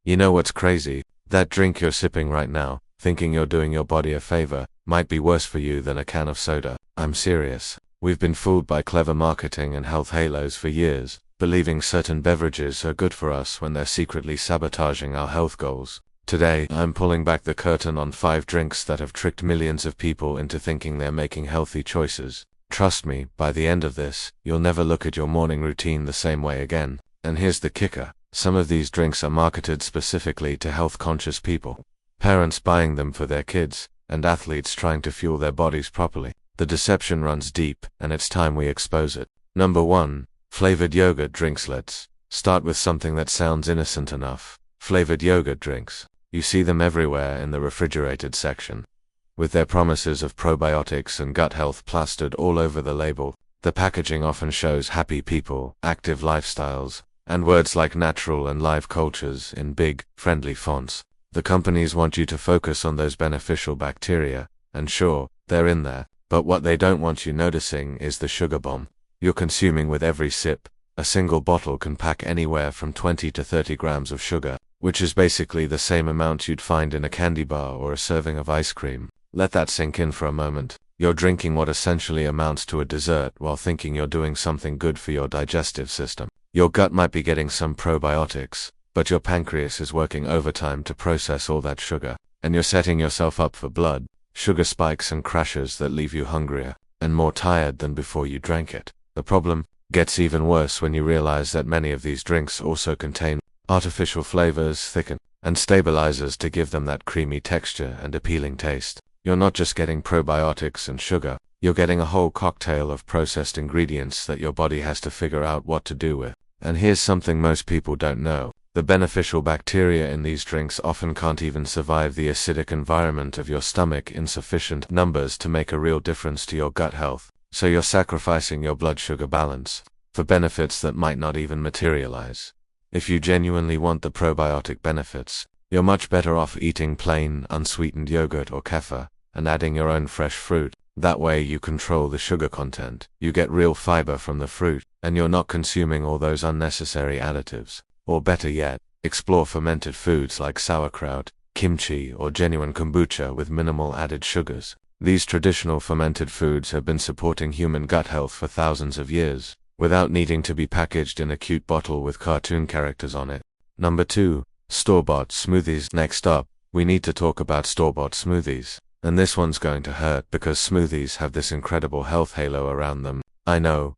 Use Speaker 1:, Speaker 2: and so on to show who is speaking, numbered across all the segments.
Speaker 1: You know what's crazy? That drink you're sipping right now, thinking you're doing your body a favor, might be worse for you than a can of soda. I'm serious. We've been fooled by clever marketing and health halos for years, believing certain beverages are good for us when they're secretly sabotaging our health goals. Today, I'm pulling back the curtain on 5 drinks that have tricked millions of people into thinking they're making healthy choices. Trust me, by the end of this, you'll never look at your morning routine the same way again. And here's the kicker. Some of these drinks are marketed specifically to health-conscious people. Parents buying them for their kids, and athletes trying to fuel their bodies properly. The deception runs deep, and it's time we expose it. Number 1. Flavored yogurt drinks. Let's start with something that sounds innocent enough. Flavored yogurt drinks. You see them everywhere in the refrigerated section. With their promises of probiotics and gut health plastered all over the label, the packaging often shows happy people, active lifestyles, and words like natural and live cultures in big, friendly fonts. The companies want you to focus on those beneficial bacteria, and sure, they're in there. But what they don't want you noticing is the sugar bomb you're consuming with every sip. A single bottle can pack anywhere from 20 to 30 grams of sugar, which is basically the same amount you'd find in a candy bar or a serving of ice cream. Let that sink in for a moment. You're drinking what essentially amounts to a dessert while thinking you're doing something good for your digestive system. Your gut might be getting some probiotics, but your pancreas is working overtime to process all that sugar, and you're setting yourself up for blood sugar spikes and crashes that leave you hungrier and more tired than before you drank it. The problem gets even worse when you realize that many of these drinks also contain artificial flavors, thicken, and stabilizers to give them that creamy texture and appealing taste. You're not just getting probiotics and sugar, you're getting a whole cocktail of processed ingredients that your body has to figure out what to do with. And here's something most people don't know. The beneficial bacteria in these drinks often can't even survive the acidic environment of your stomach in sufficient numbers to make a real difference to your gut health. So you're sacrificing your blood sugar balance for benefits that might not even materialize. If you genuinely want the probiotic benefits, you're much better off eating plain, unsweetened yogurt or kefir, and adding your own fresh fruit. That way you control the sugar content, you get real fiber from the fruit, and you're not consuming all those unnecessary additives. Or better yet, explore fermented foods like sauerkraut, kimchi, or genuine kombucha with minimal added sugars. These traditional fermented foods have been supporting human gut health for thousands of years, without needing to be packaged in a cute bottle with cartoon characters on it. Number 2. Store-bought smoothies. Next up, we need to talk about store-bought smoothies. And this one's going to hurt because smoothies have this incredible health halo around them. I know,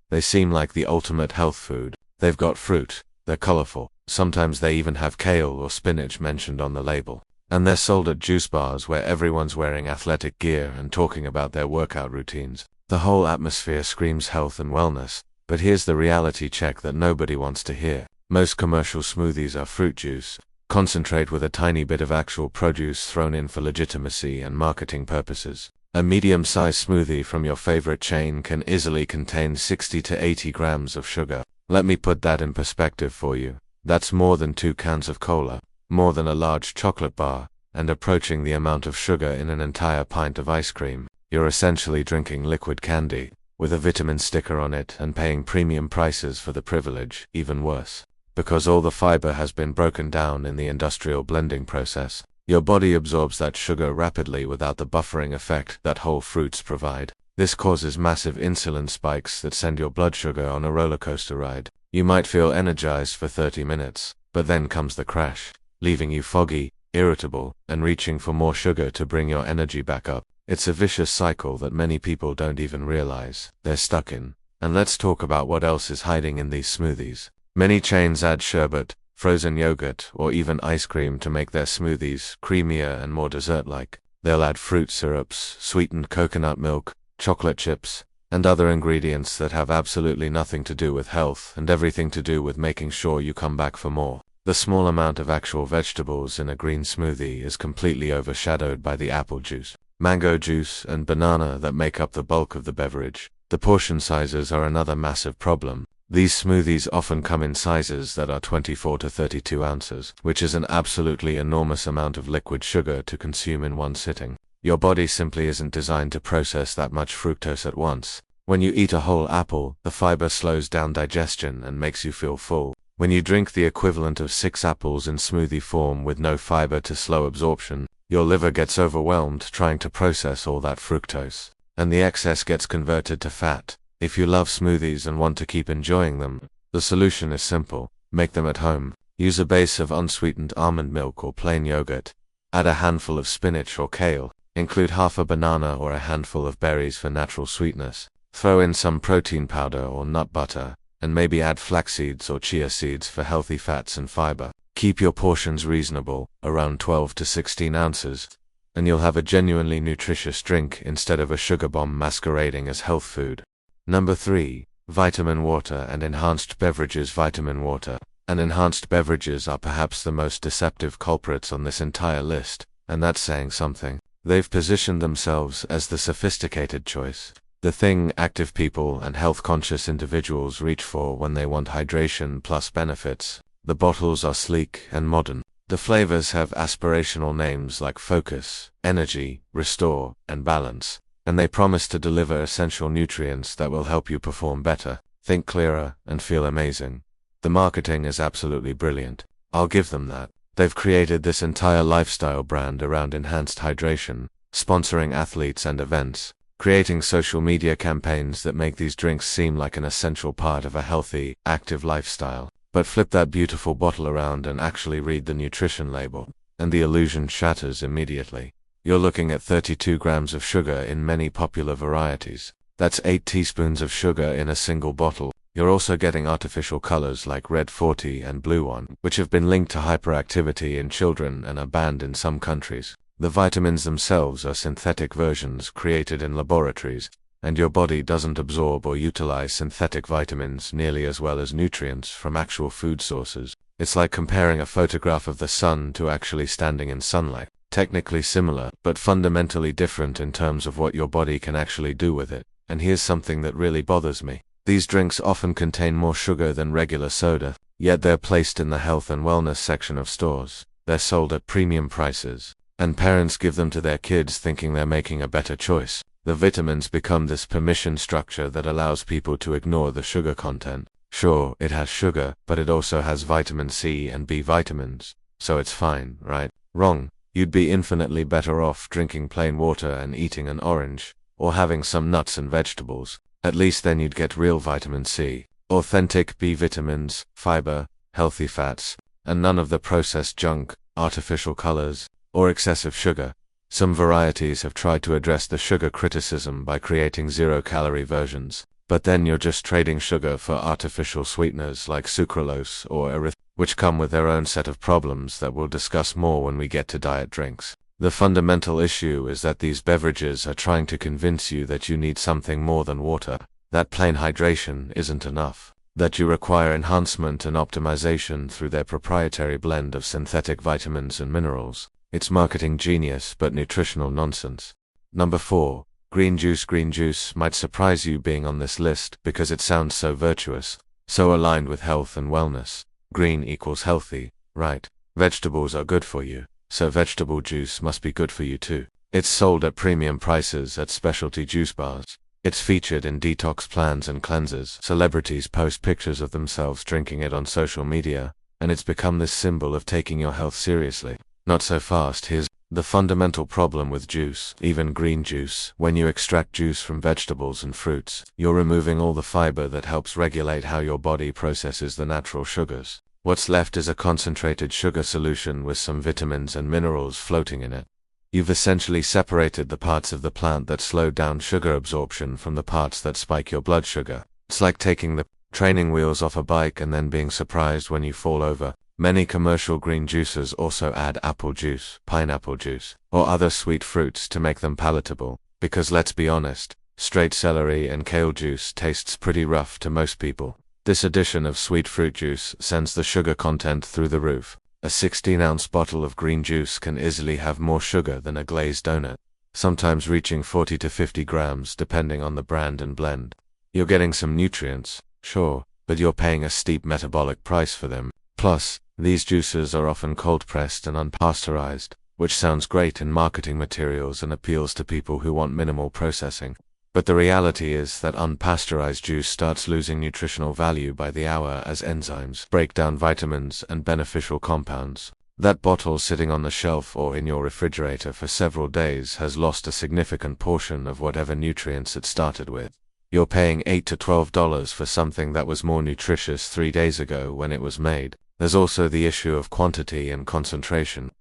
Speaker 1: they seem like the ultimate health food. They've got fruit, they're colorful, sometimes they even have kale or spinach mentioned on the label. And they're sold at juice bars where everyone's wearing athletic gear and talking about their workout routines. The whole atmosphere screams health and wellness, but here's the reality check that nobody wants to hear. Most commercial smoothies are fruit juice, concentrate with a tiny bit of actual produce thrown in for legitimacy and marketing purposes. A medium-sized smoothie from your favorite chain can easily contain 60 to 80 grams of sugar. Let me put that in perspective for you. That's more than 2 cans of cola, more than a large chocolate bar, and approaching the amount of sugar in an entire pint of ice cream. You're essentially drinking liquid candy, with a vitamin sticker on it and paying premium prices for the privilege. Even worse, because all the fiber has been broken down in the industrial blending process, your body absorbs that sugar rapidly without the buffering effect that whole fruits provide. This causes massive insulin spikes that send your blood sugar on a roller coaster ride. You might feel energized for 30 minutes, but then comes the crash, leaving you foggy, irritable, and reaching for more sugar to bring your energy back up. It's a vicious cycle that many people don't even realize they're stuck in. And let's talk about what else is hiding in these smoothies. Many chains add sherbet, frozen yogurt, or even ice cream to make their smoothies creamier and more dessert-like. They'll add fruit syrups, sweetened coconut milk, chocolate chips, and other ingredients that have absolutely nothing to do with health and everything to do with making sure you come back for more. The small amount of actual vegetables in a green smoothie is completely overshadowed by the apple juice, mango juice, and banana that make up the bulk of the beverage. The portion sizes are another massive problem. These smoothies often come in sizes that are 24 to 32 ounces, which is an absolutely enormous amount of liquid sugar to consume in one sitting. Your body simply isn't designed to process that much fructose at once. When you eat a whole apple, the fiber slows down digestion and makes you feel full. When you drink the equivalent of 6 apples in smoothie form with no fiber to slow absorption, your liver gets overwhelmed trying to process all that fructose, and the excess gets converted to fat. If you love smoothies and want to keep enjoying them, the solution is simple. Make them at home. Use a base of unsweetened almond milk or plain yogurt. Add a handful of spinach or kale. Include half a banana or a handful of berries for natural sweetness. Throw in some protein powder or nut butter, and maybe add flax seeds or chia seeds for healthy fats and fiber. Keep your portions reasonable, around 12 to 16 ounces, and you'll have a genuinely nutritious drink instead of a sugar bomb masquerading as health food. Number 3. Vitamin water and enhanced beverages. Vitamin water and enhanced beverages are perhaps the most deceptive culprits on this entire list, and that's saying something. They've positioned themselves as the sophisticated choice, the thing active people and health-conscious individuals reach for when they want hydration plus benefits. The bottles are sleek and modern. The flavors have aspirational names like Focus, Energy, Restore, and Balance, and they promise to deliver essential nutrients that will help you perform better, think clearer, and feel amazing. The marketing is absolutely brilliant. I'll give them that. They've created this entire lifestyle brand around enhanced hydration, sponsoring athletes and events, creating social media campaigns that make these drinks seem like an essential part of a healthy, active lifestyle. But flip that beautiful bottle around and actually read the nutrition label, and the illusion shatters immediately. You're looking at 32 grams of sugar in many popular varieties. That's 8 teaspoons of sugar in a single bottle. You're also getting artificial colors like red 40 and blue 1, which have been linked to hyperactivity in children and are banned in some countries. The vitamins themselves are synthetic versions created in laboratories, and your body doesn't absorb or utilize synthetic vitamins nearly as well as nutrients from actual food sources. It's like comparing a photograph of the sun to actually standing in sunlight. Technically similar, but fundamentally different in terms of what your body can actually do with it. And here's something that really bothers me. These drinks often contain more sugar than regular soda, yet they're placed in the health and wellness section of stores. They're sold at premium prices, and parents give them to their kids thinking they're making a better choice. The vitamins become this permission structure that allows people to ignore the sugar content. Sure, it has sugar, but it also has vitamin C and B vitamins, so it's fine, right? Wrong. You'd be infinitely better off drinking plain water and eating an orange, or having some nuts and vegetables. At least then you'd get real vitamin C, authentic B vitamins, fiber, healthy fats, and none of the processed junk, artificial colors, or excessive sugar. Some varieties have tried to address the sugar criticism by creating zero-calorie versions, but then you're just trading sugar for artificial sweeteners like sucralose or erythritol, which come with their own set of problems that we'll discuss more when we get to diet drinks. The fundamental issue is that these beverages are trying to convince you that you need something more than water, that plain hydration isn't enough, that you require enhancement and optimization through their proprietary blend of synthetic vitamins and minerals. It's marketing genius but nutritional nonsense. Number 4. Green juice. Green juice might surprise you being on this list because it sounds so virtuous, so aligned with health and wellness. Green equals healthy, right? Vegetables are good for you, so vegetable juice must be good for you too. It's sold at premium prices at specialty juice bars. It's featured in detox plans and cleanses. Celebrities post pictures of themselves drinking it on social media, and it's become this symbol of taking your health seriously. Not so fast. Here's the fundamental problem with juice, even green juice. When you extract juice from vegetables and fruits, you're removing all the fiber that helps regulate how your body processes the natural sugars. What's left is a concentrated sugar solution with some vitamins and minerals floating in it. You've essentially separated the parts of the plant that slow down sugar absorption from the parts that spike your blood sugar. It's like taking the training wheels off a bike and then being surprised when you fall over. Many commercial green juices also add apple juice, pineapple juice, or other sweet fruits to make them palatable, because let's be honest, straight celery and kale juice tastes pretty rough to most people. This addition of sweet fruit juice sends the sugar content through the roof. A 16-ounce bottle of green juice can easily have more sugar than a glazed donut, sometimes reaching 40 to 50 grams depending on the brand and blend. You're getting some nutrients, sure, but you're paying a steep metabolic price for them. Plus, these juices are often cold-pressed and unpasteurized, which sounds great in marketing materials and appeals to people who want minimal processing. But the reality is that unpasteurized juice starts losing nutritional value by the hour as enzymes break down vitamins and beneficial compounds. That bottle sitting on the shelf or in your refrigerator for several days has lost a significant portion of whatever nutrients it started with. You're paying $8 to $12 for something that was more nutritious 3 days ago when it was made. There's also the issue of quantity and concentration.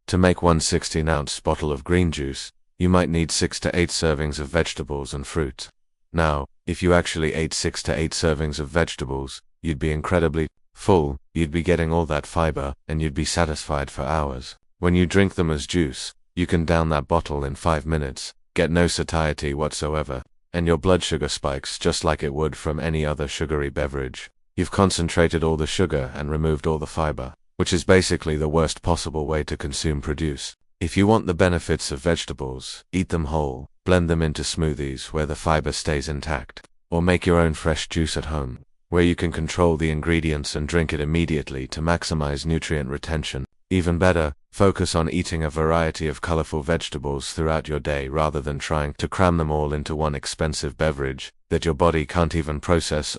Speaker 1: To make one 16-ounce bottle of green juice, you might need 6 to 8 servings of vegetables and fruit. Now, if you actually ate 6 to 8 servings of vegetables, you'd be incredibly full, you'd be getting all that fiber, and you'd be satisfied for hours. When you drink them as juice, you can down that bottle in 5 minutes, get no satiety whatsoever, and your blood sugar spikes just like it would from any other sugary beverage. You've concentrated all the sugar and removed all the fiber, which is basically the worst possible way to consume produce. If you want the benefits of vegetables, eat them whole, blend them into smoothies where the fiber stays intact, or make your own fresh juice at home, where you can control the ingredients and drink it immediately to maximize nutrient retention. Even better, focus on eating a variety of colorful vegetables throughout your day rather than trying to cram them all into one expensive beverage that your body can't even process.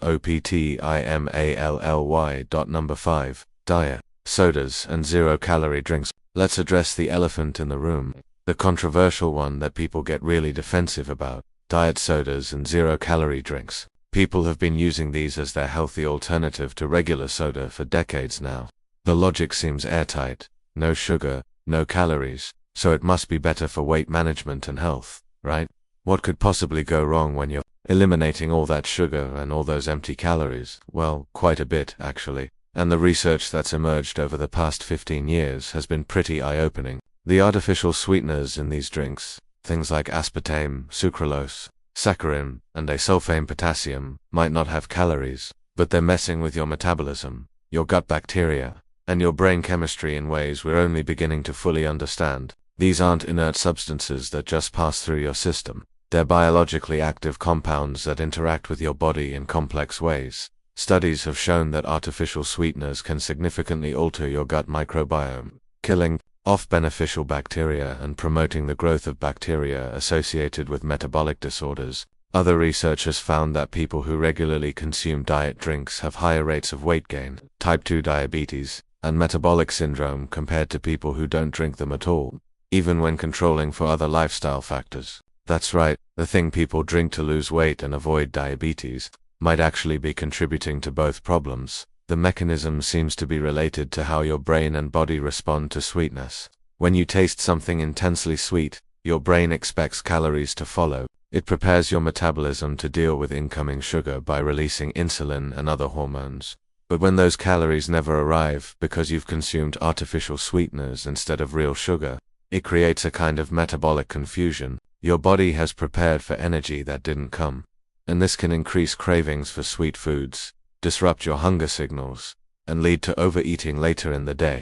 Speaker 1: Number 5. Diet, sodas, and zero-calorie drinks. Let's address the elephant in the room, the controversial one that people get really defensive about: diet sodas and zero-calorie drinks. People have been using these as their healthy alternative to regular soda for decades now. The logic seems airtight: no sugar, no calories, so it must be better for weight management and health, right? What could possibly go wrong when you're eliminating all that sugar and all those empty calories? Well, quite a bit, actually. And the research that's emerged over the past 15 years has been pretty eye-opening. The artificial sweeteners in these drinks, things like aspartame, sucralose, saccharin, and asulfame potassium, might not have calories, but they're messing with your metabolism, your gut bacteria, and your brain chemistry in ways we're only beginning to fully understand. These aren't inert substances that just pass through your system. They're biologically active compounds that interact with your body in complex ways. Studies have shown that artificial sweeteners can significantly alter your gut microbiome, killing off beneficial bacteria and promoting the growth of bacteria associated with metabolic disorders. Other research has found that people who regularly consume diet drinks have higher rates of weight gain, type 2 diabetes, and metabolic syndrome compared to people who don't drink them at all, even when controlling for other lifestyle factors. That's right, the thing people drink to lose weight and avoid diabetes might actually be contributing to both problems. The mechanism seems to be related to how your brain and body respond to sweetness. When you taste something intensely sweet, your brain expects calories to follow. It prepares your metabolism to deal with incoming sugar by releasing insulin and other hormones. But when those calories never arrive because you've consumed artificial sweeteners instead of real sugar, it creates a kind of metabolic confusion. Your body has prepared for energy that didn't come, and this can increase cravings for sweet foods, disrupt your hunger signals, and lead to overeating later in the day.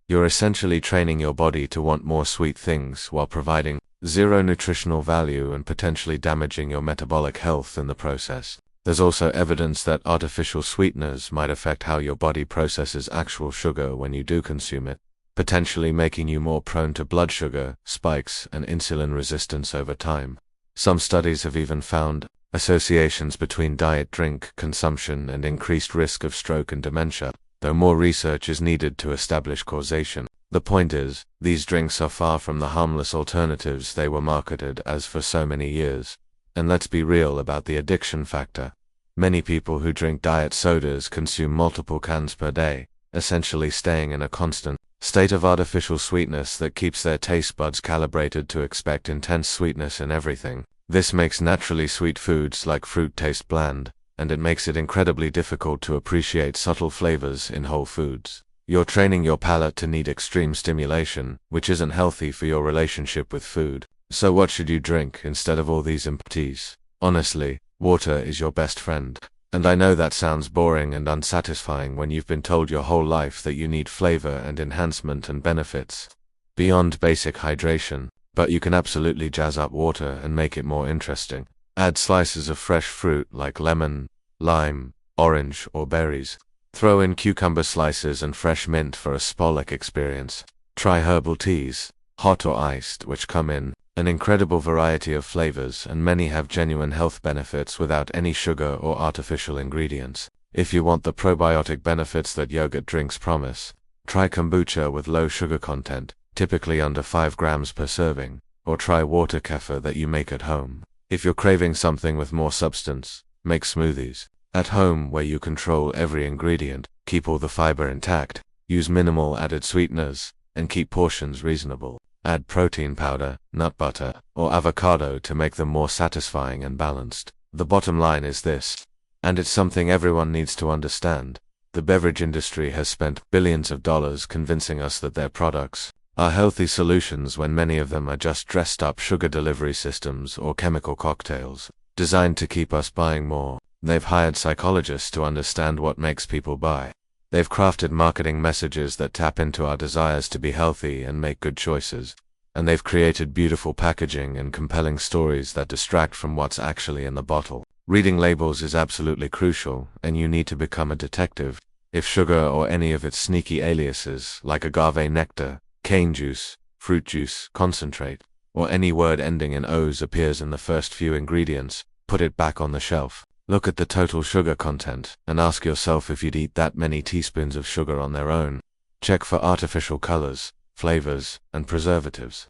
Speaker 1: You're essentially training your body to want more sweet things while providing zero nutritional value and potentially damaging your metabolic health in the process. There's also evidence that artificial sweeteners might affect how your body processes actual sugar when you do consume it, potentially making you more prone to blood sugar spikes and insulin resistance over time. Some studies have even found associations between diet drink consumption and increased risk of stroke and dementia, though more research is needed to establish causation. The point is, these drinks are far from the harmless alternatives they were marketed as for so many years. And let's be real about the addiction factor. Many people who drink diet sodas consume multiple cans per day, essentially staying in a constant state of artificial sweetness that keeps their taste buds calibrated to expect intense sweetness in everything. This makes naturally sweet foods like fruit taste bland, and it makes it incredibly difficult to appreciate subtle flavors in whole foods. You're training your palate to need extreme stimulation, which isn't healthy for your relationship with food. So what should you drink instead of all these empties? Honestly, water is your best friend. And I know that sounds boring and unsatisfying when you've been told your whole life that you need flavor and enhancement and benefits beyond basic hydration. But you can absolutely jazz up water and make it more interesting. Add slices of fresh fruit like lemon, lime, orange, or berries. Throw in cucumber slices and fresh mint for a spa-like experience. Try herbal teas, hot or iced, which come in An incredible variety of flavors, and many have genuine health benefits without any sugar or artificial ingredients. If you want the probiotic benefits that yogurt drinks promise, try kombucha with low sugar content, typically under 5 grams per serving, or try water kefir that you make at home. If you're craving something with more substance, make smoothies at home where you control every ingredient, keep all the fiber intact, use minimal added sweeteners, and keep portions reasonable. Add protein powder, nut butter, or avocado to make them more satisfying and balanced. The bottom line is this, and it's something everyone needs to understand. The beverage industry has spent billions of dollars convincing us that their products are healthy solutions when many of them are just dressed up sugar delivery systems or chemical cocktails, designed to keep us buying more. They've hired psychologists to understand what makes people buy. They've crafted marketing messages that tap into our desires to be healthy and make good choices. And they've created beautiful packaging and compelling stories that distract from what's actually in the bottle. Reading labels is absolutely crucial, and you need to become a detective. If sugar or any of its sneaky aliases, like agave nectar, cane juice, fruit juice, concentrate, or any word ending in O's appears in the first few ingredients, put it back on the shelf. Look at the total sugar content, and ask yourself if you'd eat that many teaspoons of sugar on their own. Check for artificial colors, flavors, and preservatives.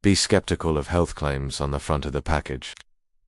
Speaker 1: Be skeptical of health claims on the front of the package.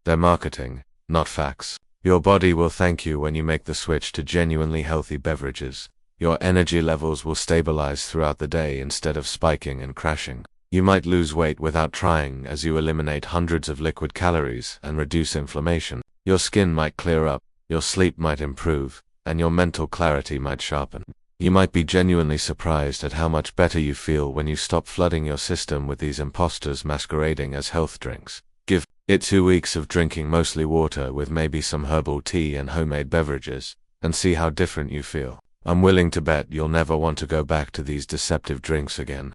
Speaker 1: They're marketing, not facts. Your body will thank you when you make the switch to genuinely healthy beverages. Your energy levels will stabilize throughout the day instead of spiking and crashing. You might lose weight without trying as you eliminate hundreds of liquid calories and reduce inflammation. Your skin might clear up, your sleep might improve, and your mental clarity might sharpen. You might be genuinely surprised at how much better you feel when you stop flooding your system with these imposters masquerading as health drinks. Give it 2 weeks of drinking mostly water with maybe some herbal tea and homemade beverages, and see how different you feel. I'm willing to bet you'll never want to go back to these deceptive drinks again.